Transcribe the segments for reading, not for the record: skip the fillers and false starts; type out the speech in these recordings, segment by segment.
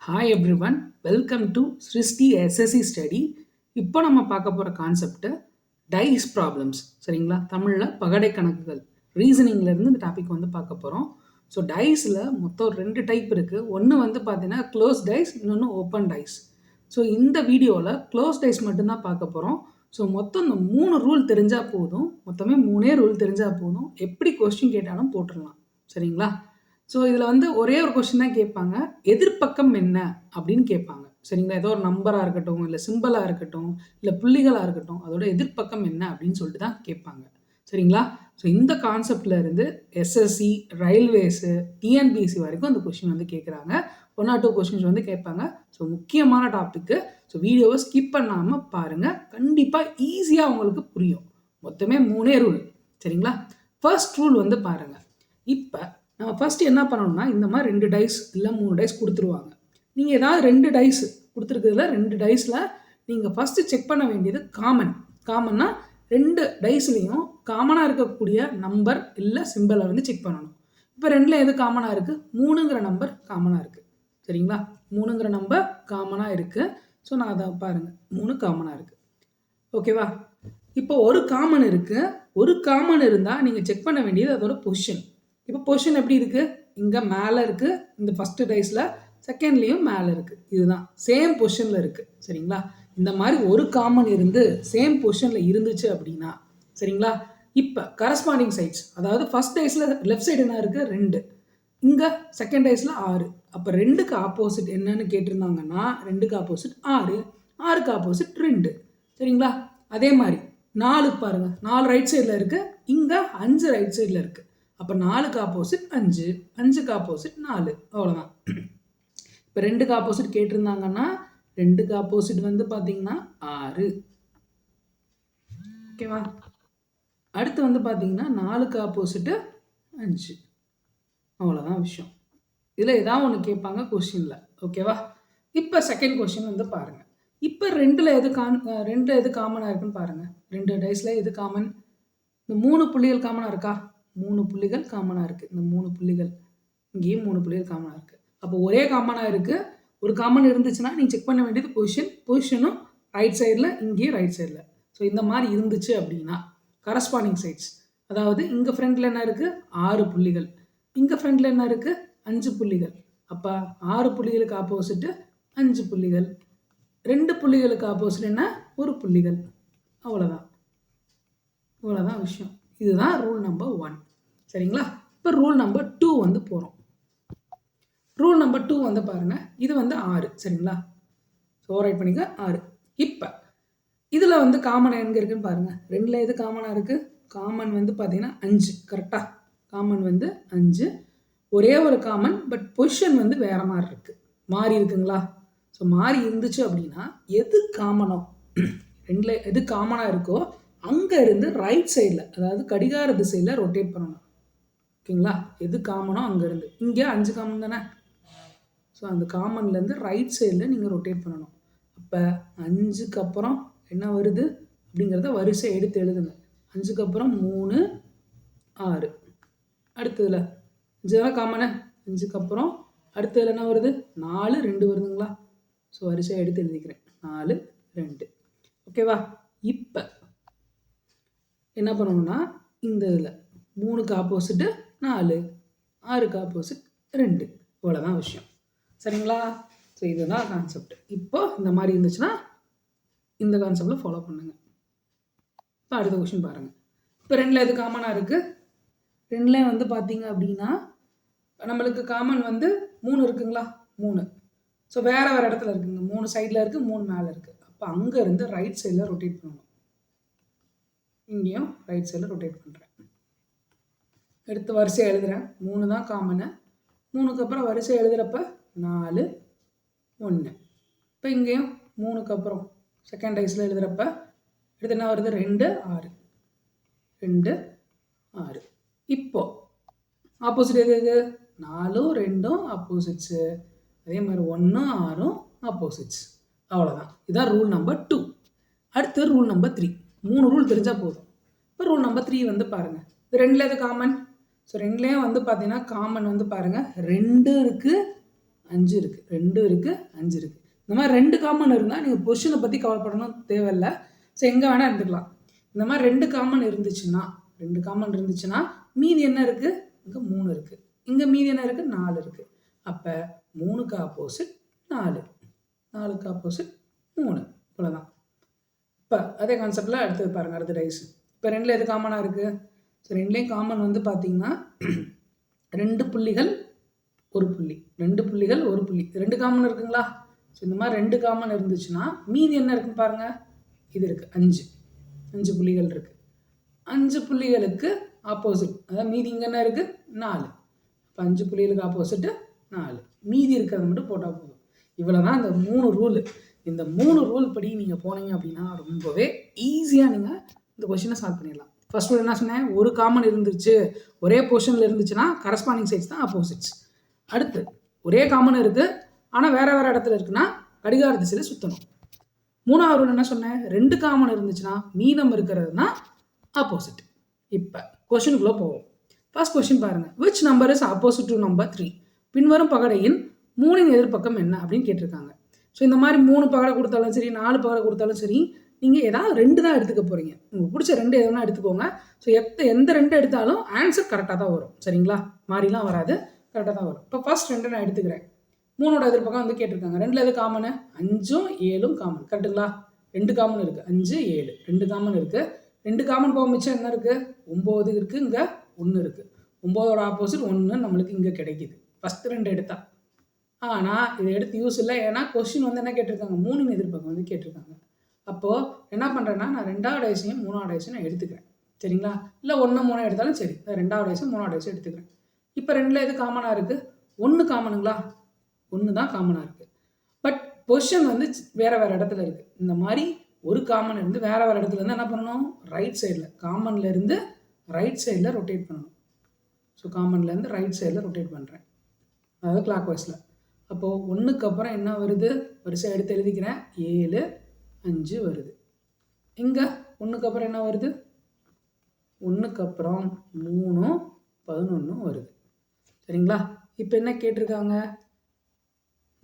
Hi everyone, welcome to Srishti SSC study. இப்போ நம்ம பார்க்க போகிற கான்செப்ட் டைஸ் ப்ராப்ளம்ஸ். சரிங்களா? தமிழில் பகடை கணக்குகள், ரீசனிங்லேருந்து இந்த டாபிக் வந்து பார்க்க போகிறோம். ஸோ டைஸில் மொத்தம் 2 டைப் இருக்குது. ஒன்று வந்து பார்த்தீங்கன்னா க்ளோஸ் டைஸ், இன்னொன்று ஓப்பன் டைஸ். ஸோ இந்த வீடியோவில் க்ளோஸ் டைஸ் மட்டும்தான் பார்க்க போகிறோம். ஸோ மொத்தம் இந்த 3 ரூல் தெரிஞ்சால் போதும். மொத்தமே 3 ரூல் தெரிஞ்சால் போதும். எப்படி கொஸ்டின் கேட்டாலும் போட்டுடலாம். சரிங்களா? ஸோ இதில் வந்து ஒரே ஒரு கொஸ்டின் தான் கேட்பாங்க. எதிர்ப்பக்கம் என்ன அப்படின்னு கேட்பாங்க. சரிங்களா? ஏதோ ஒரு நம்பராக இருக்கட்டும், இல்லை சிம்பிளாக இருக்கட்டும், இல்லை புள்ளிகளாக இருக்கட்டும், அதோட எதிர்ப்பக்கம் என்ன அப்படின்னு சொல்லிட்டு தான் கேட்பாங்க. சரிங்களா? ஸோ இந்த கான்செப்டில் இருந்து எஸ்எஸ்சி, ரயில்வேஸு, டிஎன்பிஎஸ்சி வரைக்கும் அந்த கொஸ்டின் வந்து கேட்குறாங்க. 1 or 2 கொஸ்டின்ஸ் வந்து கேட்பாங்க. ஸோ முக்கியமான டாப்பிக்கு. ஸோ வீடியோவை ஸ்கிப் பண்ணாமல் பாருங்கள். கண்டிப்பாக ஈஸியாக உங்களுக்கு புரியும். மொத்தமே 3 ரூல். சரிங்களா? ஃபர்ஸ்ட் ரூல் வந்து பாருங்கள். இப்போ நம்ம ஃபஸ்ட்டு என்ன பண்ணணும்னா, இந்த மாதிரி 2 டைஸ் இல்லை 3 டைஸ் கொடுத்துருவாங்க. நீங்கள் ஏதாவது 2 டைஸ் கொடுத்துருக்கிறதுல 2 டைஸில் நீங்கள் ஃபஸ்ட்டு செக் பண்ண வேண்டியது காமன்னா 2 டைஸ்லேயும் காமனாக இருக்கக்கூடிய நம்பர் இல்லை சிம்பிளை வந்து செக் பண்ணணும். இப்போ 2ல் எது காமனாக இருக்குது? 3ங்கிற நம்பர் காமனாக இருக்குது. சரிங்களா? 3ங்கிற நம்பர் காமனாக இருக்குது. ஸோ நான் அதை பாருங்கள், 3 காமனாக இருக்குது. ஓகேவா? இப்போ ஒரு காமன் இருக்குது. ஒரு காமன் இருந்தால் நீங்கள் செக் பண்ண வேண்டியது அதோட பொசிஷன். இப்போ பொசிஷன் எப்படி இருக்குது? இங்கே மேலே இருக்குது. இந்த ஃபஸ்ட்டு டைஸில், செகண்ட்லேயும் மேலே இருக்குது. இதுதான் சேம் பொசிஷனில் இருக்குது. சரிங்களா? இந்த மாதிரி ஒரு காமன் இருந்து சேம் பொசிஷனில் இருந்துச்சு அப்படின்னா, சரிங்களா, இப்போ கரஸ்பாண்டிங் சைட்ஸ், அதாவது ஃபஸ்ட் டைஸில் லெஃப்ட் சைடு என்ன இருக்குது? 2. இங்கே செகண்ட் டைஸில் 6. அப்போ 2க்கு ஆப்போசிட் என்னன்னு கேட்டிருந்தாங்கன்னா, 2க்கு ஆப்போசிட் 6, 6க்கு ஆப்போசிட் 2. சரிங்களா? அதே மாதிரி 4 பாருங்கள், 4 ரைட் சைடில் இருக்குது. இங்கே 5 ரைட் சைடில் இருக்குது. அப்போ 4க்கு ஆப்போசிட் 5, 5க்கு ஆப்போசிட் 4. அவ்வளோதான். இப்போ 2க்கு ஆப்போசிட் கேட்டிருந்தாங்கன்னா 2க்கு ஆப்போசிட் வந்து பார்த்தீங்கன்னா 6. ஓகேவா? அடுத்து வந்து பார்த்தீங்கன்னா 4க்கு ஆப்போசிட்டு 5. அவ்வளோதான் விஷயம். இதில் ஏதாவது ஒன்று கேட்பாங்க கொஸ்டினில். ஓகேவா? இப்போ செகண்ட் கொஸ்டின் வந்து பாருங்கள். இப்போ 2ல் எது காமனாக இருக்குன்னு பாருங்கள். 2 டைஸில் எது காமன்? இந்த 3 புள்ளிகள் காமனாக இருக்கா? 3 புள்ளிகள் காமனாக இருக்குது. இந்த 3 புள்ளிகள், இங்கேயும் 3 புள்ளிகள் காமனாக இருக்குது. அப்போ ஒரே காமனாக இருக்குது. ஒரு காமன் இருந்துச்சுன்னா நீங்கள் செக் பண்ண வேண்டியது பொசிஷனும் ரைட் சைடில், இங்கேயும் ரைட் சைடில். ஸோ இந்த மாதிரி இருந்துச்சு அப்படின்னா கரஸ்பாண்டிங் சைட்ஸ், அதாவது இங்கே ஃப்ரண்ட்டில் என்ன இருக்குது? 6 புள்ளிகள். இங்கே ஃப்ரண்ட்டில் என்ன இருக்குது? 5 புள்ளிகள். அப்போ 6 புள்ளிகளுக்கு ஆப்போசிட்டு 5 புள்ளிகள். 2 புள்ளிகளுக்கு ஆப்போசிட் என்ன? 1 புள்ளிகள். அவ்வளோதான் விஷயம். இதுதான் ரூல் நம்பர் 1. சரிங்களா? இப்போ ரூல் நம்பர் 2 வந்து போகிறோம். ரூல் நம்பர் 2 வந்து பாருங்கள். இது வந்து 6. சரிங்களா? ஸோ ரைட் பண்ணிக்க 6. இப்போ இதில் வந்து காமன் எங்கே இருக்குன்னு பாருங்கள். 2ல் எது காமனாக இருக்குது? காமன் வந்து பார்த்தீங்கன்னா 5. கரெக்டாக? காமன் வந்து 5. ஒரே ஒரு காமன், பட் பொசிஷன் வந்து வேறு மாதிரி இருக்குது. மாறி இருக்குங்களா? ஸோ மாறி இருந்துச்சு அப்படின்னா எது காமனோ, 2ல் எது காமனாக இருக்கோ அங்கே இருந்து ரைட் சைடில், அதாவது கடிகார திசையில் ரொட்டேட் பண்ணணும். ஓகேங்களா? எது காமனோ அங்கேருந்து. இங்கே 5 காமன் தானே? ஸோ அந்த காமன்லேருந்து ரைட் சைடில் நீங்கள் ரொட்டேட் பண்ணணும். அப்போ 5க்கு அப்புறம் என்ன வருது அப்படிங்கிறத வரிசை எடுத்து எழுதுங்க. 5க்கு அப்புறம் 3, 6. அடுத்ததில் 5 தான் காமனு. 5க்கு அப்புறம் அடுத்ததில் என்ன வருது? 4, 2 வருதுங்களா? ஸோ வரிசை எடுத்து எழுதிக்கிறேன். 4, 2. ஓகேவா? இப்போ என்ன பண்ணணும்னா, இந்த இதில் 3க்கு ஆப்போசிட்டு 4, 6க்கு ஆப்போசிட் 2. இவ்வளோதான் விஷயம். சரிங்களா? ஸோ இதுதான் கான்செப்ட். இப்போ இந்த மாதிரி இருந்துச்சுன்னா இந்த கான்செப்டில் ஃபாலோ பண்ணுங்கள். இப்போ அடுத்த கொஸ்டின் பாருங்கள். இப்போ 2ல் எது காமனாக இருக்குது? 2ல் வந்து பார்த்தீங்க அப்படின்னா நம்மளுக்கு காமன் வந்து 3 இருக்குங்களா? 3. ஸோ வேறு இடத்துல இருக்குங்க. 3 சைடில் இருக்குது, 3 மேலே இருக்குது. அப்போ அங்கேருந்து ரைட் சைடில் ரொட்டேட் பண்ணணும். இங்கேயும் ரைட் சைடில் ரொட்டேட் பண்ணுறேன். எடுத்து வரிசையை எழுதுகிறேன். 3 தான் காமனு. 3க்கு அப்புறம் வரிசை எழுதுகிறப்ப 4, 1. இப்போ இங்கேயும் 3க்கு அப்புறம் செகண்ட் டைஸில் எழுதுகிறப்ப எடுத்து என்ன வருது? 2, 6. 2, 6. இப்போது ஆப்போசிட் எது? 4, 2 ஆப்போசிட்ஸு. அதே மாதிரி 1, 6 ஆப்போசிட்ஸ். அவ்வளோதான். இதுதான் ரூல் நம்பர் 2. அடுத்து ரூல் நம்பர் 3. 3 ரூல் தெரிஞ்சால் போதும். இப்போ ரூல் நம்பர் 3 வந்து பாருங்கள். இது 2ல் எது காமன்? ஸோ 2லேயும் வந்து பார்த்தீங்கன்னா காமன் வந்து பாருங்கள் 2 இருக்குது, 5 இருக்குது, 2 இருக்குது, 5 இருக்குது. இந்த மாதிரி 2 காமன் இருந்தால் நீங்கள் பொசிஷனை பற்றி கவலைப்படணும் தேவையில்லை. ஸோ எங்கே வேணால் இருந்துக்கலாம். இந்த மாதிரி 2 காமன் இருந்துச்சுன்னா மீதி என்ன இருக்குது? இங்கே 3 இருக்குது. இங்கே மீதி என்ன இருக்குது? 4 இருக்குது. அப்போ 3க்கு ஆப்போசிட் 4, 4க்கு ஆப்போசிட் 3. இவ்வளோதான். இப்போ அதே கான்செப்டில் அடுத்தது பாருங்கள், அடுத்த டைஸ். இப்போ 2ல் எது காமனாக இருக்குது? ஸோ 2லேயும் காமன் வந்து பார்த்தீங்கன்னா 2 புள்ளிகள் 1 புள்ளி, 2 புள்ளிகள் 1 புள்ளி, 2 காமன் இருக்குங்களா? ஸோ இந்த மாதிரி 2 காமன் இருந்துச்சுன்னா மீதி என்ன இருக்குன்னு பாருங்கள். இது இருக்குது 5 புள்ளிகள் இருக்குது. 5 புள்ளிகளுக்கு ஆப்போசிட், அதாவது மீதி இங்கே என்ன இருக்குது? 4. இப்போ 5 புள்ளிகளுக்கு ஆப்போசிட்டு 4, மீதி இருக்கிறத மட்டும் போட்டால் போதும். இவ்வளோ தான் இந்த 3 ரூல். இந்த 3 ரூல் படி நீங்கள் போனீங்க அப்படின்னா ரொம்பவே ஈஸியாக நீங்கள் இந்த கொஷினை சால்வ் பண்ணிடலாம். ஃபர்ஸ்ட் ரூல் என்ன சொன்னேன்? ஒரு காமன் இருந்துச்சு, ஒரே பொசிஷனில் இருந்துச்சுன்னா கரஸ்பாண்டிங் சைட்ஸ் தான் ஆப்போசிட்ஸ். அடுத்து ஒரே காமன் இருக்குது ஆனால் வேறு வேறு இடத்துல இருக்குன்னா கடிகார திசையில் சுற்றணும். 3வது ரூல் என்ன சொன்னேன்? 2 காமன் இருந்துச்சுன்னா மீதம் இருக்கிறது தான் ஆப்போசிட். இப்போ கொஷினுக்குள்ளே போவோம். ஃபர்ஸ்ட் கொஷின் பாருங்கள். Which number is opposite to number 3? பின்வரும் பகடையின் 3இன் எதிர்ப்பக்கம் என்ன அப்படின்னு கேட்டிருக்காங்க. ஸோ இந்த மாதிரி 3 பகடை கொடுத்தாலும் சரி, 4 பகடை கொடுத்தாலும் சரி, நீங்கள் ஏதாவது 2 தான் எடுத்துக்க போகிறீங்க. உங்களுக்கு பிடிச்ச 2 எதுனா எடுத்துக்கோங்க. ஸோ எந்த 2 எடுத்தாலும் ஆன்சர் கரெக்டாக தான் வரும். சரிங்களா? மாறிலாம் வராது, கரெக்டாக தான் வரும். இப்போ ஃபர்ஸ்ட் 2 நான் எடுத்துக்கிறேன். 3ஓட எதிர்ப்பக்கம் வந்து கேட்டிருக்காங்க. 2ல் எது காமனு? 5ம் 7ம் காமன். கரெக்டுங்களா? 2 காமன் இருக்குது, 5 7 2 காமன் இருக்குது. 2 காமன் போக மிச்சம் என்ன இருக்குது? 9 இருக்குது, இங்கே 1 இருக்குது. 9ஓட ஆப்போசிட் 1 நம்மளுக்கு இங்கே கிடைக்கிது ஃபஸ்ட்டு 2 எடுத்தா. ஆனால் இதை எடுத்து யூஸ் இல்லை. ஏன்னா கொஸ்டின் வந்து என்ன கேட்டிருக்காங்க? 3இன் எதிர்ப்பக்கம் வந்து கேட்டிருக்காங்க. அப்போது என்ன பண்ணுறேன்னா, நான் 2வது ஐஸையும் 3வது ஐஸையும் நான் எடுத்துக்கிறேன். சரிங்களா? இல்லை 1 3 எடுத்தாலும் சரி, 2வது ஐஸும் 3வது ஐஸும் எடுத்துக்கிறேன். இப்போ 2ல் எது காமனாக இருக்குது? 1 காமனுங்களா? 1 தான் காமனாக இருக்குது. பட் பொசிஷன் வந்து வேறு வேறு இடத்துல இருக்குது. இந்த மாதிரி ஒரு காமன் இருந்து வேறு வேறு இடத்துல இருந்து என்ன பண்ணணும்? ரைட் சைடில், காமன்லேருந்து ரைட் சைடில் ரொட்டேட் பண்ணணும். ஸோ காமன்லேருந்து ரைட் சைடில் ரொட்டேட் பண்ணுறேன், அதாவது கிளாக் வைஸில். அப்போது 1க்கு அப்புறம் என்ன வருது? வரிசை எடுத்து எழுதிக்கிறேன். 7 5 வருது. இங்கே 1க்கு அப்புறம் என்ன வருது? 1க்கு அப்புறம் 3 11 வருது. சரிங்களா? இப்போ என்ன கேட்டிருக்காங்க?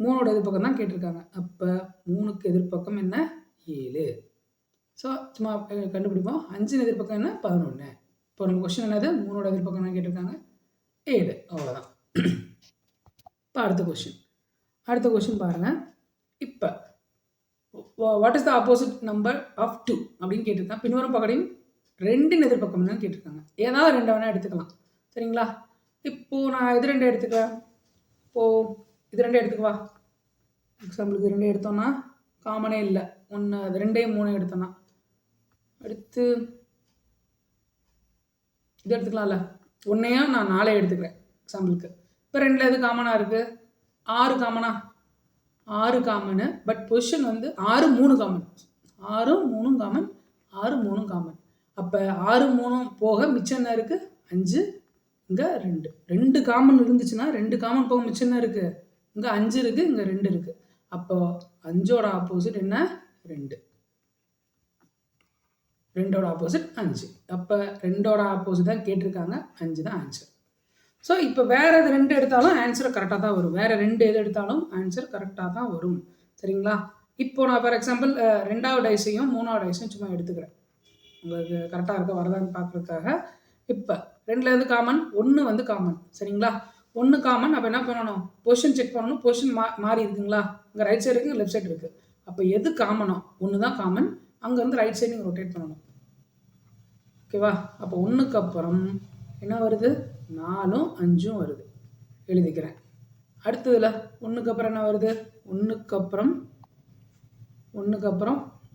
3ஓட எதிர்ப்பக்கம் தான் கேட்டிருக்காங்க. அப்போ 3க்கு எதிர்ப்பக்கம் என்ன? 7. ஸோ சும்மா கண்டுபிடிப்போம். 5 எதிர்ப்பக்கம் என்ன? 11. இப்போ நம்ம கொஸ்டின் என்னது? 3ஓட எதிர்ப்பக்கம் என்ன கேட்டிருக்காங்க? 7. அவ்வளோதான். இப்போ அடுத்த கொஸ்டின் பாருங்கள். இப்போ what is the opposite number of 2 அப்படின்னு கேட்டிருக்காங்க. பின்வரும் பகடையும் 2இன் எதிர்ப்பக்கம் என்னன்னு கேட்டிருக்காங்க. ஏதாவது 2 வேணால் எடுத்துக்கலாம். சரிங்களா? இப்போது நான் இது 2 எடுத்துக்கிறேன். இப்போது இது 2 எடுத்துக்குவா. எக்ஸாம்பிளுக்கு 2 எடுத்தோன்னா காமனே இல்லை. 1 அது 2 3 எடுத்தோன்னா அடுத்து இது எடுத்துக்கலாம்ல. 1ஐயும் நான் 4 எடுத்துக்கிறேன் எக்ஸாம்பிளுக்கு. இப்போ 2ல் எது காமனாக இருக்குது? 6 காமனா? 6 காமனு. பட் பொசிஷன் வந்து 6 3 காமன். 6 3 common, 6 3 common. அப்போ 6 3 போக மிச்சம் என்ன இருக்குது? 5, இங்கே 2 காமன் இருந்துச்சுன்னா 2 காமன் போக மிச்சம் என்ன இருக்குது? இங்கே 5 இருக்குது, இங்கே 2 இருக்குது. அப்போது 5ஓட ஆப்போசிட் என்ன? 2. 2ஓட ஆப்போசிட் 5. அப்போ 2ஓட ஆப்போசிட் தான் கேட்டிருக்காங்க, 5 தான் ஆன்சர். ஸோ இப்போ வேறு எது 2 எடுத்தாலும் ஆன்சர் கரெக்டாக தான் வரும். வேறு 2 எது எடுத்தாலும் ஆன்சர் கரெக்டாக தான் வரும். சரிங்களா? இப்போ நான் ஃபார் எக்ஸாம்பிள் 2வது ஐஸையும் 3வது ஐஸையும் சும்மா எடுத்துக்கிறேன், உங்களுக்கு கரெக்டாக இருக்க வரதான்னு பார்க்குறதுக்காக. இப்போ 2ல் எது காமன்? 1 வந்து காமன். சரிங்களா? 1 காமன். அப்போ என்ன பண்ணணும்? பொசிஷன் செக் பண்ணணும். பொசிஷன் மாறி இருக்குங்களா? இங்கே ரைட் சைடு இருக்குது, லெஃப்ட் சைடு இருக்குது. அப்போ எது காமனோ 1 தான் காமன். அங்கேருந்து ரைட் சைடு நீங்கள் ரொட்டேட் பண்ணணும். ஓகேவா? அப்போ 1க்கு அப்புறம் என்ன வருது? 4ம் 5ம் வருது, எழுதிக்கிறேன். அடுத்ததில் 1க்கு அப்புறம் என்ன வருது? 1க்கு அப்புறம்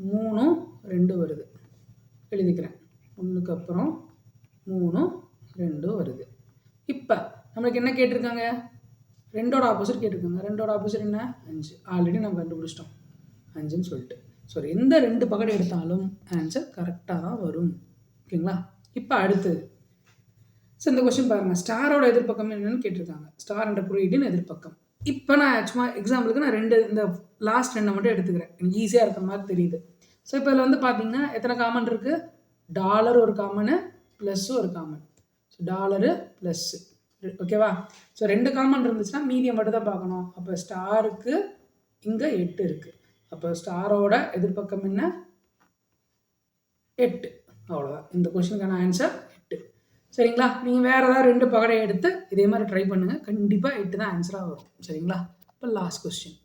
3ம் 2 வருது, எழுதிக்கிறேன். 1க்கு அப்புறம் 3ம் 2 வருது. இப்போ நம்மளுக்கு என்ன கேட்டிருக்காங்க? 2ஓட ஆப்போசிட் கேட்டிருக்காங்க. 2ஓட ஆப்போசிட் என்ன? 5. ஆல்ரெடி நம்ம கண்டுபிடிச்சிட்டோம், 5ன்னு சொல்லிட்டு. ஸோ எந்த 2 பகடை எடுத்தாலும் ஆன்சர் கரெக்டாக தான் வரும். ஓகேங்களா? இப்போ அடுத்தது. ஸோ இந்த கொஸ்டின் பாருங்கள். ஸ்டாரோட எதிர்ப்பக்கம் என்னென்னு கேட்டிருக்காங்க. ஸ்டார் என்ற குறியீட்டின் எதிர்ப்பக்கம். இப்போ நான் சும்மா எக்ஸாம்பிளுக்கு நான் இந்த லாஸ்ட் 2 மட்டும் எடுத்துக்கிறேன், எனக்கு ஈஸியாக இருக்கிற மாதிரி தெரியுது. ஸோ இப்போ இதில் வந்து பார்த்தீங்கன்னா எத்தனை காமன் இருக்குது? டாலர் ஒரு காமனு, ப்ளஸ்ஸு ஒரு காமன். ஸோ டாலரு ப்ளஸ்ஸு ஓகேவா? ஸோ 2 காமன் இருந்துச்சுன்னா மீதியை மட்டும் தான் பார்க்கணும். அப்போ ஸ்டாருக்கு இங்கே 8 இருக்குது. அப்போ ஸ்டாரோட எதிர்பக்கம் என்ன? 8. அவ்வளோதான். இந்த கொஷினுக்கான ஆன்சர் 8. சரிங்களா? நீங்கள் வேறு ஏதாவது 2 பகடை எடுத்து இதே மாதிரி ட்ரை பண்ணுங்கள். கண்டிப்பாக 8 தான் ஆன்சராக வரும். சரிங்களா? இப்போ லாஸ்ட் கொஸ்டின்.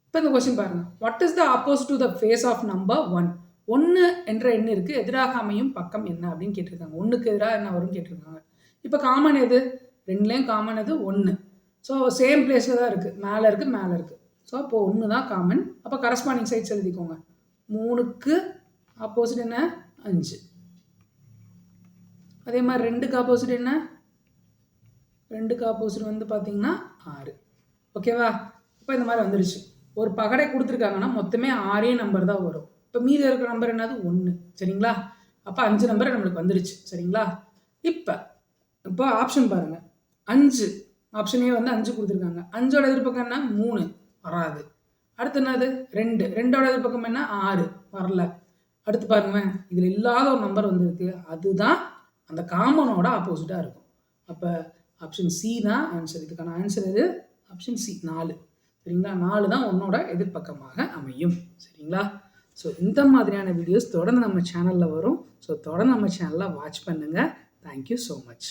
இப்போ இந்த கொஸ்டின் பாருங்கள். What is the opposite to the face of number 1? 1 என்ற எண் இருக்குது, எதிராக அமையும் பக்கம் என்ன அப்படின்னு கேட்டிருக்காங்க. 1க்கு எதிராக என்ன வரும்னு கேட்டிருக்காங்க. இப்போ காமன் எது? 2லேயும் காமன் எது? 1. ஸோ சேம் பிளேஸில் தான் இருக்குது, மேலே இருக்குது. ஸோ அப்போ 1 தான் காமன். அப்போ கரஸ்பாண்டிங் சைட்ஸ் எழுதிக்கோங்க. 3க்கு ஆப்போசிட் என்ன? 5. அதே மாதிரி 2க்கு ஆப்போசிட் என்ன? 2க்கு ஆப்போசிட் வந்து பார்த்தீங்கன்னா 6. ஓகேவா? இப்போ இந்த மாதிரி வந்துடுச்சு. ஒரு பகடை கொடுத்துருக்காங்கன்னா மொத்தமே 6 நம்பர் தான் வரும். இப்போ மீதி இருக்கிற நம்பர் என்னது? 1. சரிங்களா? அப்போ 5 நம்பர் நம்மளுக்கு வந்துடுச்சு. சரிங்களா? இப்போ ஆப்ஷன் பாருங்கள். 5 ஆப்ஷனே வந்து 5 கொடுத்துருக்காங்க. 5ஓட எதிர்பக்கம் என்ன? 3 வராது. அடுத்து என்னது? 2. 2ஓட எதிர்பக்கம் என்ன? 6 வரல. அடுத்து பாருங்க, இதில் இல்லாத ஒரு நம்பர் வந்திருக்கு, அதுதான் அந்த காமனோட ஆப்போசிட்டாக இருக்கும். அப்போ ஆப்ஷன் சி தான் ஆன்சர். இதுக்கான ஆன்சர் எது? Option C, 4. சரிங்களா? 4 தான் உன்னோட எதிர்பக்கமாக அமையும். சரிங்களா? ஸோ இந்த மாதிரியான வீடியோஸ் தொடர்ந்து நம்ம சேனலில் வரும். ஸோ தொடர்ந்து நம்ம சேனலில் வாட்ச் பண்ணுங்கள். Thank you so much.